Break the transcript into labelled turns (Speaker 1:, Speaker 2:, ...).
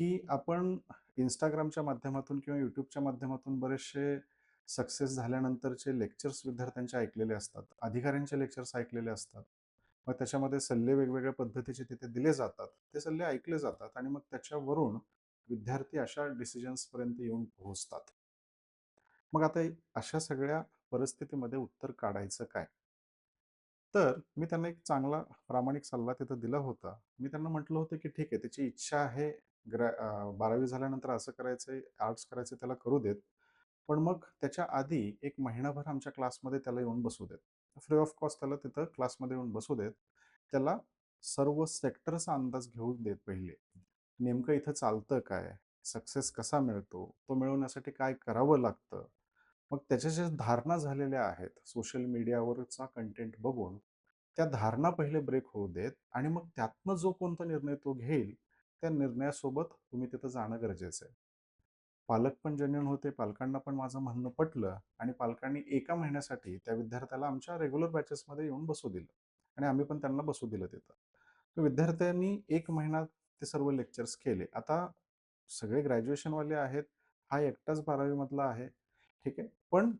Speaker 1: की आपण Instagramच्या माध्यमातून किंवा YouTubeच्या माध्यमातून बरेचसे सक्सेस झाल्यानंतरचे लेक्चर्स विद्यार्थ्यांचे ऐकलेले असतात. अधिकाऱ्यांचे लेक्चर्स ऐकलेले असतात. मग त्याच्यामध्ये सल्ले वेगवेगळ्या पद्धतीचे तिथे दिले जातात. ते सल्ले ऐकले जातात आणि मग त्याच्यावरून विद्यार्थी अशा डिसिजन्सपर्यंत येऊन पोहोचतात. मग आता अशा सगळ्या परिस्थितीमध्ये उत्तर काढायचं काय? तर मी त्यांना एक चांगला प्रामाणिक सल्ला तिथं दिला होता. मी त्यांना म्हटलं होतं, की "ठीक आहे, त्याची इच्छा आहे 12वी झाल्यानंतर असं करायचंय, आर्ट्स करायचं त्याला करू देत. पण मग त्याच्या आधी 1 महिनाभर आमच्या क्लासमध्ये त्याला येऊन बसू देत. फ्री ऑफ कॉस्ट त्याला तिथं क्लासमध्ये येऊन बसू देत. त्याला सर्व सेक्टरचा अंदाज घेऊ देत पहिले. नेमकं इथं चालतं काय? सक्सेस कसा मिळतो? तो मिळवण्यासाठी काय करावं लागतं? मग त्याच्या ज्या धारणा झालेल्या आहेत सोशल मीडियावरचा कंटेंट बघून, त्या धारणा पहिले ब्रेक होऊ देत आणि मग त्यातनं जो कोणता निर्णय तो घेईल, त्या निर्णयासोबत तुम्ही तिथं जाणं गरजेचं आहे. पालक पण जेन्युइन होते. पालकांना पण माझं म्हणणं पटलं आणि पालकांनी एका महिन्यासाठी त्या विद्यार्थ्याला आमच्या रेग्युलर बॅचेसमध्ये येऊन बसू दिलं आणि आम्ही पण त्यांना बसू दिलं तिथं. तर विद्यार्थ्यांनी 1 महिना ते सर्व लेक्चर्स केले. आता सगळे ग्रॅज्युएशनवाले आहेत. हा एकटाच 12वी मधला आहे. ठीक आहे. पण